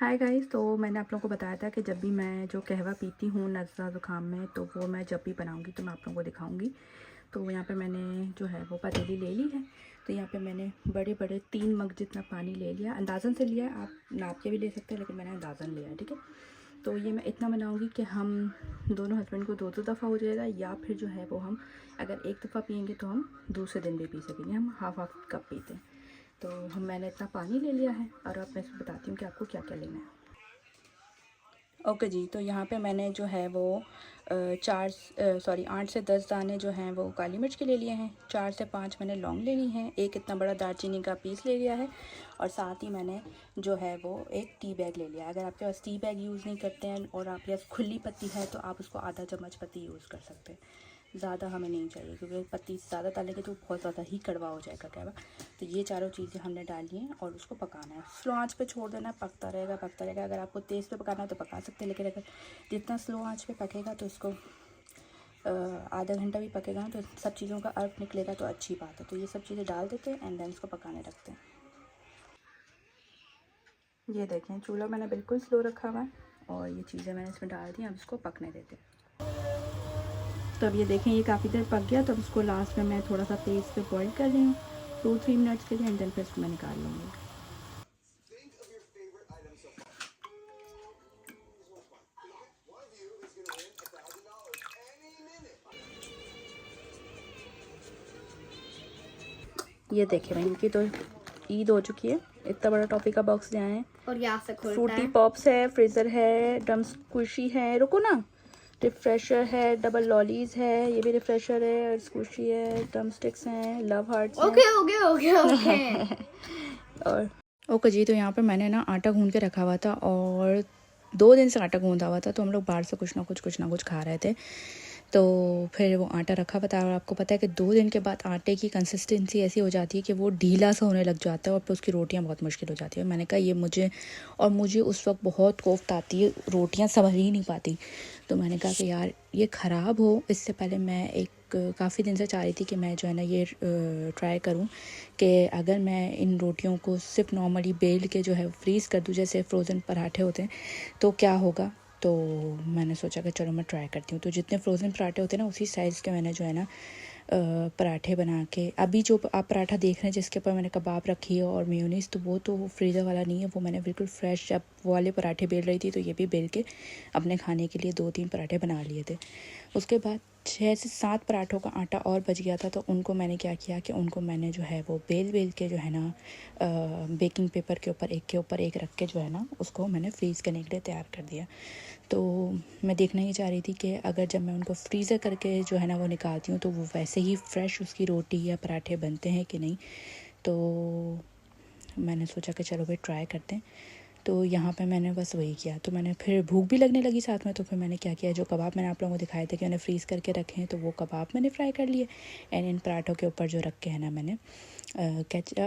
Hi guys. तो मैंने आप लोगों को बताया था कि जब भी मैं जो कहवा पीती हूँ नज़ला ज़ुकाम में, तो वो मैं जब भी बनाऊँगी तो मैं आप लोगों को दिखाऊँगी। तो यहाँ पे मैंने जो है वो पतीली ले ली है। तो यहाँ पे मैंने बड़े बड़े 3 मग जितना पानी ले लिया, अंदाज़न से लिया है, आप नाप के भी ले सकते हैं लेकिन मैंने अंदाज़न लिया है, ठीक है। तो ये मैं इतना बनाऊँगी कि हम दोनों हस्बैंड को 2-2 दफ़ा हो जाएगा, या फिर जो है वो हम अगर एक दफ़ा पियेंगे तो हम दूसरे दिन भी पी सकेंगे। हम हाफ़ कप पीते हैं। तो मैंने इतना पानी ले लिया है और अब मैं बताती हूँ कि आपको क्या क्या लेना है। ओके जी। तो यहाँ पे मैंने जो है वो 8 से 10 दाने जो हैं वो काली मिर्च के ले लिए हैं। 4 से 5 मैंने लौंग ले ली हैं। एक इतना बड़ा दालचीनी का पीस ले लिया है। और साथ ही मैंने जो है वो एक टी बैग ले लिया है। अगर आपके पास टी बैग यूज़ नहीं करते हैं और आपके पास खुली पत्ती है तो आप उसको आधा चम्मच पत्ती यूज़ कर सकते हैं। ज़्यादा हमें नहीं चाहिए क्योंकि पत्ती ज़्यादा डालेंगे तो बहुत ज़्यादा ही कड़वा हो जाएगा कहवा। तो ये चारों चीज़ें हमने डाली हैं और उसको पकाना है। स्लो आंच पे छोड़ देना, पकता रहेगा पकता रहेगा। अगर आपको तेज़ पे पकाना है तो पका सकते हैं, लेकिन अगर जितना स्लो आंच पे पकेगा तो इसको आधा घंटा भी पकेगा ना तो सब चीज़ों का अर्क निकलेगा, तो अच्छी बात है। तो ये सब चीज़ें डाल देते हैं एंड देन इसको पकाने रखते हैं। ये देखें, चूल्हा मैंने बिल्कुल स्लो रखा हुआ है और ये चीज़ें मैंने इसमें डाल दी। अब इसको पकने देते हैं। तो अब ये देखें, ये काफ़ी देर पक गया। तो अब इसको लास्ट में मैं थोड़ा सा तेज़ पे बॉईल कर रही हूँ 2-3 मिनट्स के लिए एंड देन फिर इसको मैं निकाल लूँगी। ये देखिए भाई, इनकी तो ईद हो चुकी है। इतना बड़ा टॉफ़ी का बॉक्स ले आए हैं और यहाँ से खुलता फ्रूटी है। पॉप्स है, फ्रीज़र है, डम स्क्विशी है, रुको ना, रिफ्रेशर है, डबल लॉलीज है, ये भी रिफ्रेशर है, और स्क्विशी है, डम स्टिक्स हैं, लव हार्ट्स हैं। ओके ओके ओके ओके और ओके जी। तो यहाँ पे मैंने ना आटा गूंद के रखा हुआ था और 2 दिन से आटा गूंदा हुआ था। तो हम लोग बाहर से कुछ ना कुछ खा रहे थे। तो फिर वो आटा रखा हुआ था और आपको पता है कि 2 दिन के बाद आटे की कंसिस्टेंसी ऐसी हो जाती है कि वो ढीला सा होने लग जाता है और फिर उसकी रोटियां बहुत मुश्किल हो जाती है। मैंने कहा ये मुझे उस वक्त बहुत कोफ्त आती है, रोटियां संभल ही नहीं पाती। तो मैंने कहा कि यार ये ख़राब हो, इससे पहले मैं काफ़ी दिन से चाह रही थी कि मैं जो है ना ये ट्राई करूं कि अगर मैं इन रोटियों को सिर्फ नॉर्मली बेल के जो है फ्रीज़ कर दूं जैसे फ्रोज़न पराठे होते हैं तो क्या होगा। तो मैंने सोचा कि चलो मैं ट्राई करती हूँ। तो जितने फ्रोज़न पराठे होते हैं ना उसी साइज़ के मैंने जो है ना पराठे बना के, अभी जो आप पराठा देख रहे हैं जिसके ऊपर मैंने कबाब रखी है और मेयोनीज़, तो वो तो फ्रीज़र वाला नहीं है, वो मैंने बिल्कुल फ्रेश जब वो वाले पराठे बेल रही थी तो ये भी बेल के अपने खाने के लिए 2-3 पराठे बना लिए थे। उसके बाद 6 से 7 पराठों का आटा और बच गया था। तो उनको मैंने क्या किया कि उनको मैंने जो है वो बेल के जो है ना बेकिंग पेपर के ऊपर एक रख के जो है ना उसको मैंने फ्रीज़ करने के लिए तैयार कर दिया। तो मैं देखना ही चाह रही थी कि अगर जब मैं उनको फ्रीज़र करके जो है ना वो निकालती हूँ तो वो वैसे ही फ्रेश उसकी रोटी या पराठे बनते हैं कि नहीं। तो मैंने सोचा कि चलो भाई ट्राई करते हैं। तो यहाँ पे मैंने बस वही किया। तो मैंने फिर भूख भी लगने लगी साथ में, तो फिर मैंने क्या किया, जो कबाब मैंने आप लोगों को दिखाए थे कि मैंने फ्रीज़ करके रखे हैं, तो वो कबाब मैंने फ्राई कर लिए एंड इन पराठों के ऊपर जो रख के है ना मैंने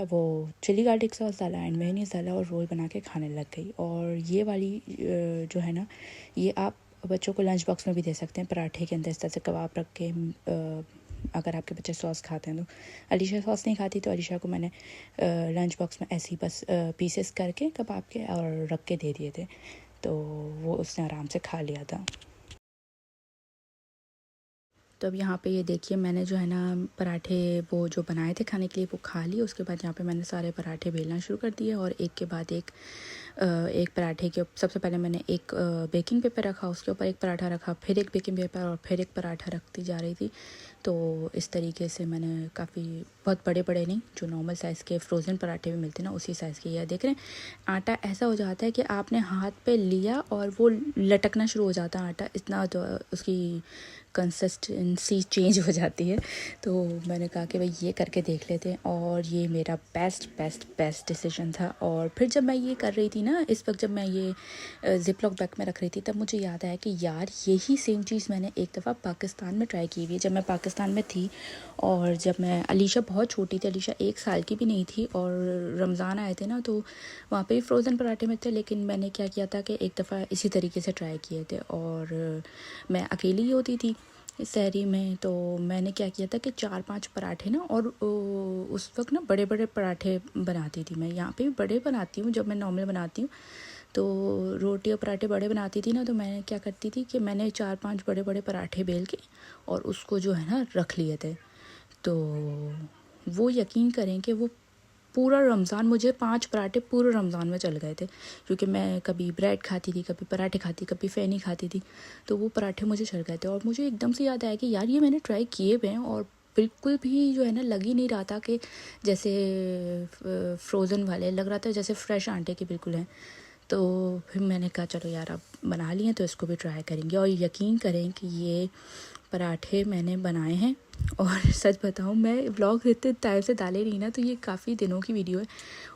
वो चिली गार्लिक सॉस डाला एंड मेयोनीज़ डाला और रोल बना के खाने लग गई। और ये वाली जो है ना ये आप बच्चों को लंच बॉक्स में भी दे सकते हैं, पराठे के अंदर इस तरह से कबाब रख के। अगर आपके बच्चे सॉस खाते हैं तो, अलीशा सॉस नहीं खाती तो अलीशा को मैंने लंच बॉक्स में ऐसे ही बस पीसेस करके कबाब के और रख के दे दिए थे, तो वो उसने आराम से खा लिया था। तो अब यहाँ पे ये देखिए, मैंने जो है ना पराठे वो जो बनाए थे खाने के लिए वो खा लिए। उसके बाद यहाँ पे मैंने सारे पराठे बेलना शुरू कर दिए और एक के बाद एक पराठे के सबसे पहले मैंने एक बेकिंग पेपर रखा, उसके ऊपर एक पराठा रखा, फिर एक बेकिंग पेपर और फिर एक पराठा रखती जा रही थी। तो इस तरीके से मैंने बहुत बड़े बड़े नहीं, जो नॉर्मल साइज़ के फ्रोज़न पराठे भी मिलते हैं ना उसी साइज़ के। यह देख रहे हैं आटा ऐसा हो जाता है कि आपने हाथ पे लिया और वो लटकना शुरू हो जाता है आटा, इतना तो उसकी कंसिस्टेंसी चेंज हो जाती है। तो मैंने कहा कि भाई ये करके देख लेते हैं और ये मेरा बेस्ट डिसीजन था। और फिर जब मैं ये कर रही थी ना, इस वक्त जब मैं ये ज़िप लॉक बैग में रख रही थी, तब मुझे याद आया कि यार यही सेम चीज़ मैंने एक दफ़ा पाकिस्तान में ट्राई की हुई है। जब मैं पाकिस्तान में थी और जब मैं अलीशा बहुत छोटी थी, अलीशा 1 साल की भी नहीं थी, और रमज़ान आए थे ना तो वहाँ पे भी फ्रोज़न पराठे में थे। लेकिन मैंने क्या किया था कि एक दफ़ा इसी तरीके से ट्राई किए थे और मैं अकेली ही होती थी सहरी में। तो मैंने क्या किया था कि 4-5 पराठे ना, और उस वक्त ना बड़े बड़े पराठे बनाती थी मैं। यहाँ पे भी बड़े बनाती हूँ जब मैं नॉर्मल बनाती हूँ, तो रोटी और पराठे बड़े बनाती थी ना, तो मैं क्या करती थी कि मैंने 4-5 बड़े बड़े पराठे बेल के और उसको जो है ना रख लिए थे। तो वो यकीन करें कि वो पूरा रमज़ान, मुझे 5 पराठे पूरे रमज़ान में चल गए थे, क्योंकि मैं कभी ब्रेड खाती थी, कभी पराठे खाती, कभी फ़ेनी खाती थी। तो वो पराठे मुझे चल गए थे और मुझे एकदम से याद आया कि यार ये मैंने ट्राई किए हुए हैं और बिल्कुल भी जो है ना लग ही नहीं रहा था कि जैसे फ्रोज़न वाले, लग रहा था जैसे फ्रेश आटे के बिल्कुल हैं। तो फिर मैंने कहा चलो यार अब बना लिए तो इसको भी ट्राई करेंगे। और यकीन करें कि ये पराठे मैंने बनाए हैं और सच बताऊं, मैं व्लॉग इतने टाइम से डाले नहीं ना, तो ये काफ़ी दिनों की वीडियो है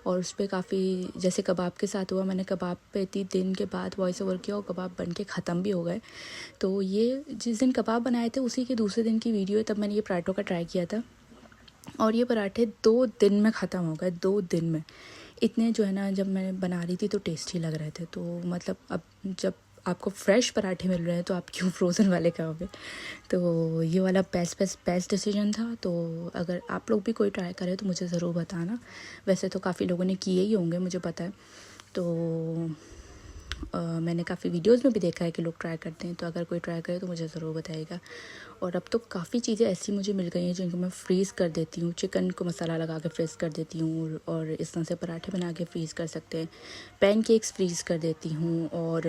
और उस पर काफ़ी, जैसे कबाब के साथ हुआ, मैंने कबाब पे इतनी दिन के बाद वॉइस ओवर किया और कबाब बन के ख़त्म भी हो गए। तो ये जिस दिन कबाब बनाए थे उसी के दूसरे दिन की वीडियो है, तब मैंने ये पराठों का ट्राई किया था और ये पराठे 2 दिन में ख़त्म हो गए, 2 दिन में। इतने जो है ना, जब मैं बना रही थी तो टेस्टी लग रहे थे। तो मतलब अब जब आपको फ्रेश पराठे मिल रहे हैं तो आप क्यों फ्रोज़न वाले खाओगे। तो ये वाला बेस्ट डिसीजन था। तो अगर आप लोग भी कोई ट्राई करें तो मुझे ज़रूर बताना। वैसे तो काफ़ी लोगों ने किए ही होंगे, मुझे पता है। तो मैंने काफ़ी वीडियोस में भी देखा है कि लोग ट्राई करते हैं, तो अगर कोई ट्राई करे तो मुझे ज़रूर बताइएगा। और अब तो काफ़ी चीज़ें ऐसी मुझे मिल गई हैं जिनको मैं फ्रीज़ कर देती हूँ। चिकन को मसाला लगा के फ्रीज़ कर देती हूँ और इस तरह से पराठे बना के फ्रीज़ कर सकते हैं। पैनकेक्स फ्रीज़ कर देती हूँ और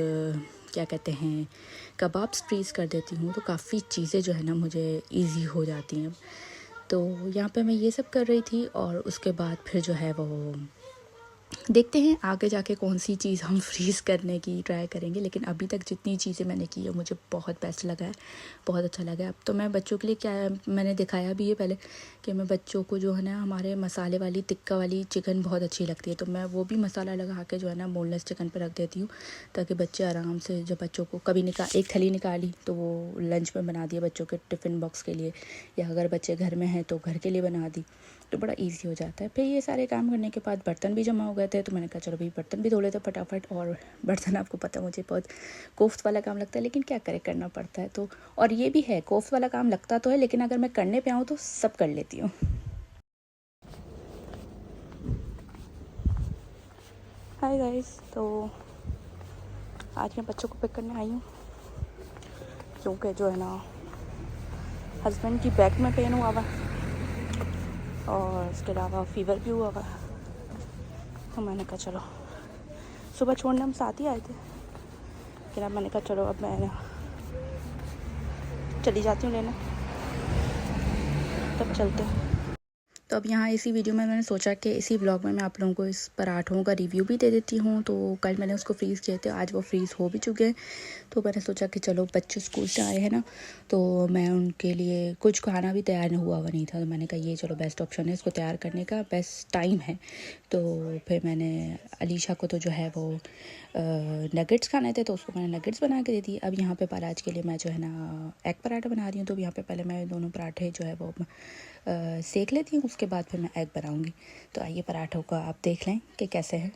क्या कहते हैं, कबाब्स फ्रीज़ कर देती हूँ। तो काफ़ी चीज़ें जो है ना मुझे ईज़ी हो जाती हैं। तो यहाँ पे मैं ये सब कर रही थी और उसके बाद फिर जो है वो देखते हैं आगे जाके कौन सी चीज़ हम फ्रीज़ करने की ट्राई करेंगे। लेकिन अभी तक जितनी चीज़ें मैंने की है मुझे बहुत बेस्ट लगा है, बहुत अच्छा लगा है। अब तो मैं बच्चों के लिए क्या, मैंने दिखाया भी है पहले कि मैं बच्चों को जो है ना हमारे मसाले वाली टिक्का वाली चिकन बहुत अच्छी लगती है, तो मैं वो भी मसाला लगा के जो है ना बोनलेस चिकन पर रख देती हूँ, ताकि बच्चे आराम से, जब बच्चों को कभी एक थैली निकाली तो वो लंच में बना दिया बच्चों के टिफ़िन बॉक्स के लिए, या अगर बच्चे घर में हैं तो घर के लिए बना दी, तो बड़ा इजी हो जाता है। फिर ये सारे काम करने के बाद बर्तन भी जमा हो गए थे, तो मैंने कहा चलो भाई बर्तन भी धो लेते फटाफट। और बर्तन आपको पता है मुझे बहुत कोफ्त वाला काम लगता है, लेकिन क्या करें, करना पड़ता है। तो और ये भी है, कोफ्त वाला काम लगता तो है, लेकिन अगर मैं करने पे आऊँ तो सब कर लेती हूँ। हाय गाइस, तो आज मैं बच्चों को पिक करने आई हूँ, क्योंकि जो है ना हस्बैंड की बैक में पेन हुआ हुआ और उसके अलावा फ़ीवर भी हुआ हुआ। तो मैंने कहा चलो, सुबह छोड़ने हम साथ ही आए थे, लेकिन अब मैंने कहा चलो अब मैं चली जाती हूँ लेने, तब चलते हैं। तो अब यहाँ इसी वीडियो में मैंने सोचा कि इसी व्लॉग में मैं आप लोगों को इस पराठों का रिव्यू भी दे देती हूँ। तो कल मैंने उसको फ्रीज़ किए थे, आज वो फ्रीज़ हो भी चुके हैं। तो मैंने सोचा कि चलो बच्चे स्कूल से आए हैं ना, तो मैं उनके लिए कुछ खाना भी तैयार हुआ नहीं था, तो मैंने कहा ये चलो बेस्ट ऑप्शन है, इसको तैयार करने का बेस्ट टाइम है। तो फिर मैंने अलीशा को तो जो है वो नगेट्स खाने थे, तो उसको मैंने नगेट्स बना के दे दी। अब यहाँ पे आज के लिए मैं जो है ना एग पराठा बना रही हूँ। तो यहाँ पे पहले मैं दोनों पराठे जो है वो सेक लेती हूँ, उसके बाद फिर मैं एग बनाऊँगी। तो आइए पराठों का आप देख लें कि कैसे है।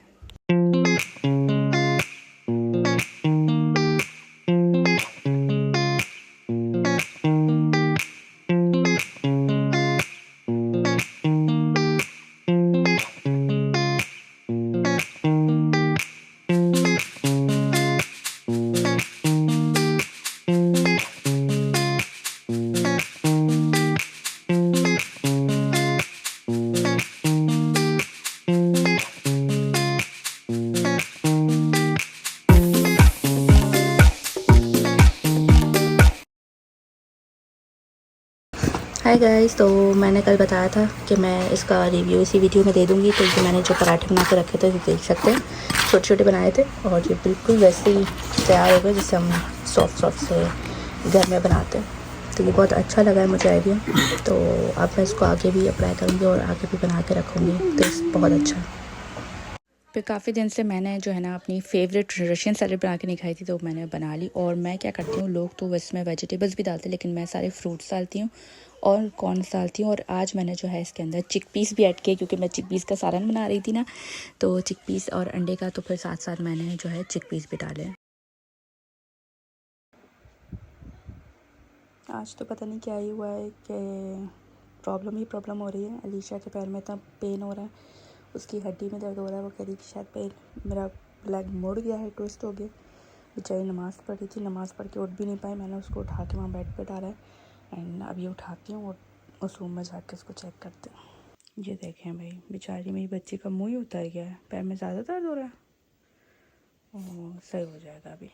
हाय गाइस, तो मैंने कल बताया था कि मैं इसका रिव्यू इसी वीडियो में दे दूँगी। तो ये मैंने जो पराठे बना के रखे थे तो देख सकते हैं, छोटे छोटे बनाए थे और ये बिल्कुल वैसे ही तैयार हो गए जैसे हम सॉफ्ट से घर में बनाते हैं। तो ये बहुत अच्छा लगा है मुझे आइडिया। तो अब मैं इसको आगे भी अप्लाई करूँगी और आगे भी बना के रखूँगी। तो बहुत अच्छा है। फिर काफ़ी दिन से मैंने जो है ना अपनी फेवरेट रशियन सैलेड बना के नहीं खाई थी, तो मैंने बना ली। और मैं क्या करती हूँ, लोग तो इसमें वेजिटेबल्स भी डालते हैं, लेकिन मैं सारे फ्रूट्स डालती हूँ और कॉर्न्स डालती हूँ। और आज मैंने जो है इसके अंदर चिकपीस भी ऐड किए, क्योंकि मैं चिकपीस का सालन बना रही थी ना, तो चिकपीस और अंडे का, तो फिर साथ साथ मैंने जो है चिकपीस भी डाले। आज तो पता नहीं क्या ही हुआ है कि प्रॉब्लम हो रही है। अलीशा के पैर में इतना पेन हो रहा है, उसकी हड्डी में दर्द हो रहा है। वो कह रही कि शायद मेरा लेग मुड़ गया है, ट्विस्ट हो गया। बेचारी नमाज़ पढ़ रही थी, नमाज़ पढ़ के उठ भी नहीं पाई। मैंने उसको उठा के वहाँ बेड पे डाला है एंड अभी उठाती हूँ और उस रूम में जाके उसको चेक करते हैं। ये देखें भाई, बेचारी मेरी बच्ची का मुँह ही उतर गया है। पैर में ज़्यादा दर्द हो रहा है। ओह, सही हो जाएगा अभी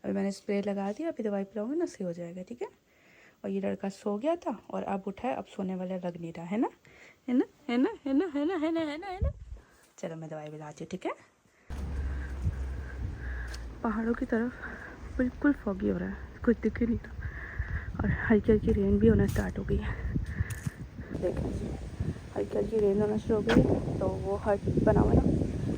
मैंने स्प्रे लगा दिया, अभी दवाई पिलाऊंगी ना, सही हो जाएगा, ठीक है। और ये लड़का सो गया था और अब उठा है, अब सोने वाला लग नहीं रहा है ना, है ना, है ना, है ना, है ना, है ना, है ना, है ना। चलो मैं दवाई पिलाती हूँ, ठीक है। पहाड़ों की तरफ बिल्कुल फॉगी हो रहा है, कुछ दिख ही नहीं था और हल्की हल्की रेन भी होना स्टार्ट हो गई है। देखें, हल्की हल्की रेन होना शुरू हो गई है। तो वो हट बना हुआ ना,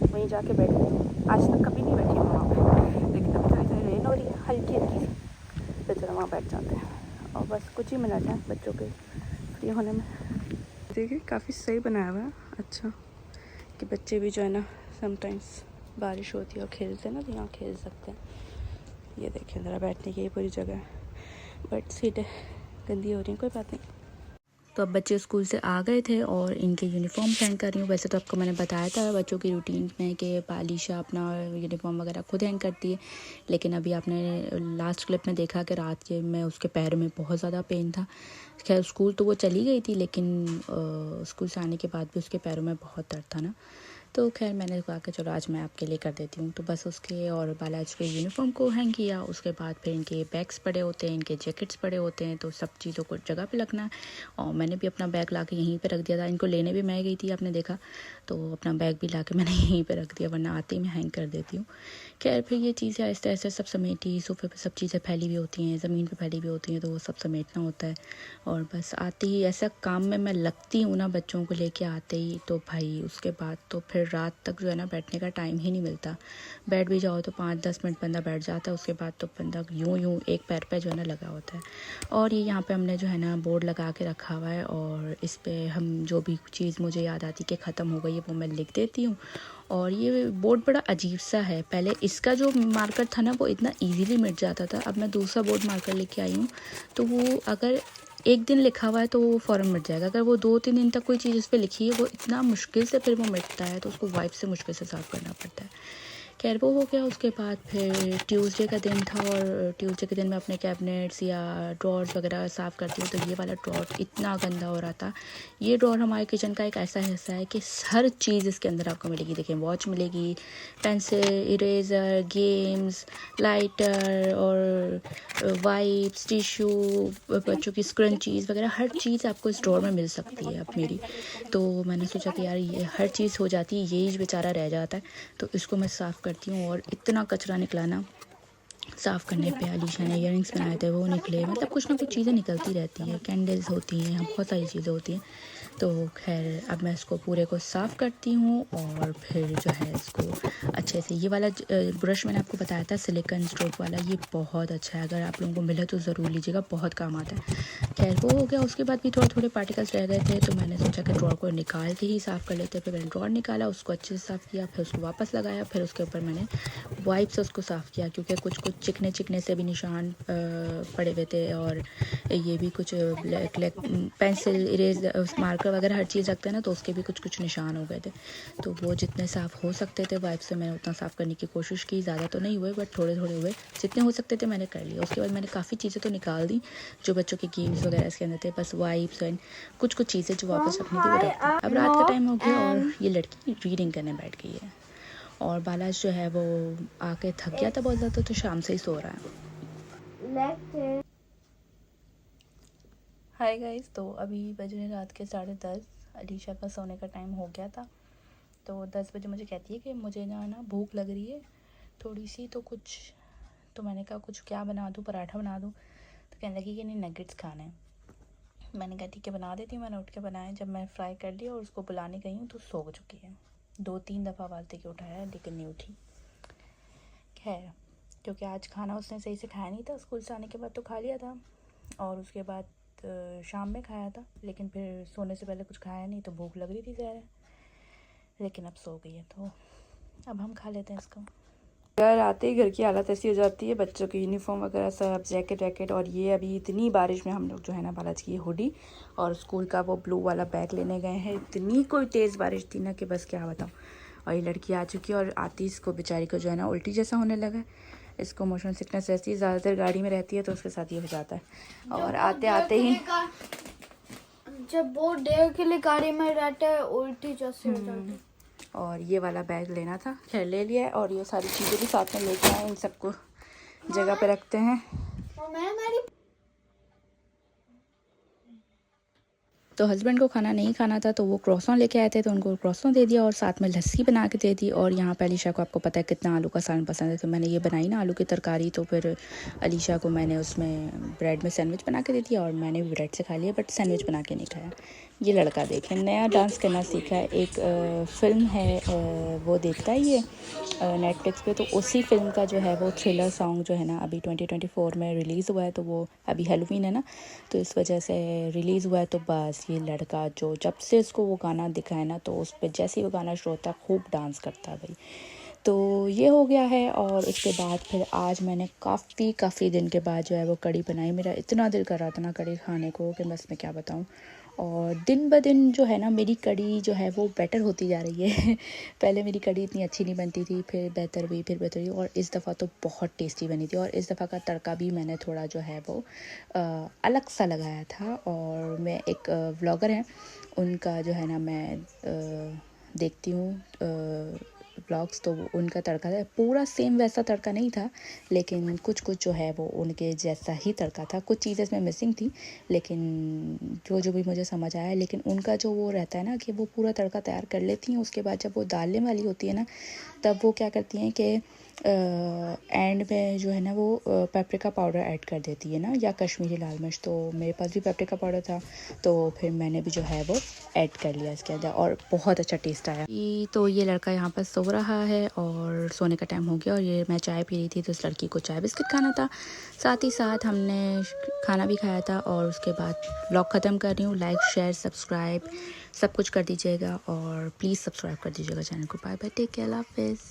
वहीं जाके बैठ गई। आज तक कभी नहीं बैठी वहाँ पे, लेकिन अभी थोड़ी थोड़ी रेन हो रही है हल्की हल्की सी, तो चलो वहाँ बैठ जाते हैं। और बस कुछ ही मिनट हैं बच्चों के फ्री होने में। देखिए काफ़ी सही बनाया हुआ है, अच्छा कि बच्चे भी जो है ना, समटाइम्स बारिश होती है और खेलते हैं ना, तो यहाँ खेल सकते हैं। ये देखिए ज़रा बैठने की पूरी जगह है, बट सीटें गंदी हो रही हैं, कोई बात नहीं। तो अब बच्चे स्कूल से आ गए थे और इनके यूनिफॉर्म हैंग कर रही हूँ। वैसे तो आपको मैंने बताया था बच्चों की रूटीन में कि पालिशा अपना यूनिफॉर्म वगैरह खुद हैंग करती है, लेकिन अभी आपने लास्ट क्लिप में देखा कि रात के में उसके पैर में बहुत ज़्यादा पेन था। खैर स्कूल तो वो चली गई थी, लेकिन स्कूल से आने के बाद भी उसके पैरों में बहुत दर्द था ना, तो खैर मैंने कहा कि चलो आज मैं आपके लिए कर देती हूँ। तो बस उसके और बालाज के यूनिफॉर्म को हैंग किया। उसके बाद फिर इनके बैग्स पड़े होते हैं, इनके जैकेट्स पड़े होते हैं, तो सब चीज़ों को जगह पे रखना है। और मैंने भी अपना बैग ला के यहीं पे रख दिया था। इनको लेने भी मैं गई थी, आपने देखा, तो अपना बैग भी ला के मैंने यहीं पे रख दिया, वरना आते ही मैं हैंग कर देती हूँ। खैर फिर ये चीज़ें आहिस्ते आहिस्ते सब समेटी, सोफे पे सब चीज़ें फैली हुई होती हैं, ज़मीन पे फैली हुई होती हैं, तो वो सब समेटना होता है। और बस आते ही ऐसा काम में मैं लगती हूँ ना, बच्चों को लेके आते ही, तो भाई उसके बाद तो फिर रात तक जो है ना बैठने का टाइम ही नहीं मिलता। बैठ भी जाओ तो 5-10 मिनट बंदा बैठ जाता है, उसके बाद तो बंदा यूं एक पैर पे जो है ना लगा होता है। और ये यहाँ पे हमने जो है ना बोर्ड लगा के रखा हुआ है, और इस पे हम जो भी चीज़ मुझे याद आती कि ख़त्म हो गई है वो मैं लिख देती हूँ। और ये बोर्ड बड़ा अजीब सा है, पहले इसका जो मार्कर था ना वो इतना इजीली मिट जाता था। अब मैं दूसरा बोर्ड मार्कर लेके आई हूँ, तो वो अगर एक दिन लिखा हुआ है तो वो फ़ौरन मिट जाएगा। अगर वो 2-3 दिन तक कोई चीज़ उस पर लिखी है, वो इतना मुश्किल से फिर वो मिटता है, तो उसको वाइप से मुश्किल से साफ़ करना पड़ता है। खैर वो हो गया। उसके बाद फिर ट्यूसडे का दिन था, और ट्यूसडे के दिन मैं अपने कैबिनेट्स या ड्रॉर्स वगैरह साफ़ करती हूँ। तो ये वाला ड्रॉर इतना गंदा हो रहा था। ये ड्रॉर हमारे किचन का एक ऐसा हिस्सा है कि हर चीज़ इसके अंदर आपको मिलेगी। देखिए वॉच मिलेगी, पेंसिल, इरेज़र, गेम्स, लाइटर और वाइप्स, टिशू, बच्चों की स्क्रंचीज़ वगैरह हर चीज़ आपको इस ड्रॉर में मिल सकती है अब मेरी। तो मैंने सोचा कि यार ये हर चीज़ हो जाती है, यही बेचारा रह जाता है, तो इसको मैं साफ़ करती हूँ। और इतना कचरा निकला ना, साफ़ करने पे अलीशा ने इयररिंग्स बनाए थे वो निकले, मतलब कुछ ना कुछ चीज़ें निकलती रहती हैं, कैंडल्स होती हैं, बहुत सारी चीज़ें होती हैं। तो खैर अब मैं इसको पूरे को साफ़ करती हूँ और फिर जो है इसको अच्छे से, ये वाला ब्रश मैंने आपको बताया था सिलिकॉन स्ट्रोक वाला, ये बहुत अच्छा है, अगर आप लोगों को मिले तो ज़रूर लीजिएगा, बहुत काम आता है। खैर वो हो गया। उसके बाद भी थोड़े थोड़े पार्टिकल्स रह गए थे, तो मैंने सोचा कि ड्रॉर को निकाल के ही साफ़ कर लेते। फिर मैंने ड्रॉर निकाला, उसको अच्छे से साफ़ किया, फिर उसको वापस लगाया, फिर उसके ऊपर मैंने वाइप से उसको साफ़ किया, क्योंकि कुछ कुछ चिकने से भी निशान पड़े हुए थे। और ये भी कुछ ब्लैक पेंसिल, इरेज, मार्कर वगैरह हर चीज़ रखते हैं ना, तो उसके भी कुछ निशान हो गए थे। तो वो जितने साफ़ हो सकते थे वाइप से मैंने उतना साफ़ करने की कोशिश की। ज़्यादा तो नहीं हुए, बट थोड़े थोड़े हुए, जितने हो सकते थे मैंने कर लिया। उसके बाद मैंने काफ़ी चीज़ें तो निकाल दी जो बच्चों के गेम्स वगैरह इसके अंदर थे, बस वाइप्स एंड कुछ चीज़ें जो वापस रखनी थी वो रख दी। अब रात का टाइम हो गया और ये लड़की रीडिंग करने बैठ गई है, और बालाज जो है वो आके थक गया था बहुत ज़्यादा, तो शाम से ही सो रहा है। हाय गाइस, तो अभी बज रहे रात के 10:30। अलीशा का सोने का टाइम हो गया था, तो 10 बजे मुझे कहती है कि मुझे ना भूख लग रही है थोड़ी सी, तो मैंने कहा कुछ क्या बना दूँ, पराठा बना दूँ। तो कहने लगी कि नहीं नगेट्स खाने हैं। मैंने कहा ठीक है बना देती हूँ। मैंने उठ के बनाया, जब मैं फ्राई कर लिया और उसको बुलाने गई हूँ तो सो चुकी है। 2-3 दफ़ा आवाज़ के उठाया लेकिन नहीं उठी। खैर क्योंकि आज खाना उसने सही से खाया नहीं था, स्कूल से आने के बाद तो खा लिया था और उसके बाद शाम में खाया था, लेकिन फिर सोने से पहले कुछ खाया नहीं, तो भूख लग रही थी ज़्यादा, लेकिन अब सो गई है, तो अब हम खा लेते हैं इसको। घर आते ही घर की हालत ऐसी हो जाती है, बच्चों की यूनिफॉर्म वगैरह सब, जैकेट, और ये अभी इतनी बारिश में हम लोग जो है ना बालाज की हुडी और स्कूल का वो ब्लू वाला बैग लेने गए हैं। इतनी कोई तेज़ बारिश थी ना कि बस क्या बताऊँ। और ये लड़की आ चुकी है और आती इसको बेचारी को जो है ना उल्टी जैसा होने लगा है। इसको मोशन सिकनेस रहती है, ज़्यादातर गाड़ी में रहती है तो उसके साथ ये हो जाता है। और आते आते ही जब बहुत देर के लिए गाड़ी में रहता है उल्टी जैसे हो जाती है। और ये वाला बैग लेना था, खैर ले लिया है। और ये सारी चीज़ें भी साथ में लेके आए, इन सबको जगह पे रखते हैं। तो हस्बैंड को खाना नहीं खाना था तो वो क्रॉसॉन लेके आए थे तो उनको क्रॉसॉन दे दिया और साथ में लस्सी बना के दे दी। और यहाँ पे अलीशा को आपको पता है कितना आलू का सालन पसंद है, तो मैंने ये बनाई ना आलू की तरकारी। तो फिर अलीशा को मैंने उसमें ब्रेड में सैंडविच बना के दे दिया और मैंने भी ब्रेड से खा लिया, बट सैंडविच बना के नहीं खाया। ये लड़का देखें नया डांस करना सीखा है। एक फ़िल्म है वो देखता है ये नेटफ्लिक्स पे, तो उसी फिल्म का जो है वो थ्रिलर सॉन्ग जो है ना अभी 2024 में रिलीज़ हुआ है। तो वो अभी हैलोवीन है ना, तो इस वजह से रिलीज़ हुआ है। तो बस ये लड़का जो जब से इसको वो गाना दिखा है ना, तो उस पर जैसे ही वो गाना शुरू होता है खूब डांस करता है भाई। तो ये हो गया है। और उसके बाद फिर आज मैंने काफ़ी दिन के बाद जो है वो कढ़ी बनाई। मेरा इतना दिल कर रहा था ना कढ़ी खाने को कि बस मैं क्या बताऊँ। और दिन ब दिन जो है ना मेरी कढ़ी जो है वो बेटर होती जा रही है। पहले मेरी कढ़ी इतनी अच्छी नहीं बनती थी, फिर बेहतर हुई और इस दफ़ा तो बहुत टेस्टी बनी थी। और इस दफ़ा का तड़का भी मैंने थोड़ा जो है वो अलग सा लगाया था। और मैं एक व्लॉगर हैं उनका जो है ना मैं देखती हूँ ब्लॉग्स, तो उनका तड़का था पूरा सेम वैसा तड़का नहीं था, लेकिन कुछ जो है वो उनके जैसा ही तड़का था। कुछ चीज़ें इसमें मिसिंग थी, लेकिन जो भी मुझे समझ आया। लेकिन उनका जो वो रहता है ना कि वो पूरा तड़का तैयार कर लेती हैं, उसके बाद जब वो डालने वाली होती है ना तब वो क्या करती हैं कि एंड में जो है ना वो पेपरिका पाउडर ऐड कर देती है ना, या कश्मीरी लाल मिर्च। तो मेरे पास भी पेपरिका पाउडर था तो फिर मैंने भी जो है वो ऐड कर लिया इसके अंदर और बहुत अच्छा टेस्ट आया। तो ये लड़का यहाँ पर सो रहा है और सोने का टाइम हो गया और ये मैं चाय पी रही थी तो इस लड़की को चाय बिस्किट खाना था। साथ ही साथ हमने खाना भी खाया था। और उसके बाद व्लॉग ख़त्म कर रही हूँ। लाइक शेयर सब्सक्राइब सब कुछ कर दीजिएगा और प्लीज़ सब्सक्राइब कर दीजिएगा चैनल को। बाय बाय, टेक केयर, अल्लाह हाफिज़।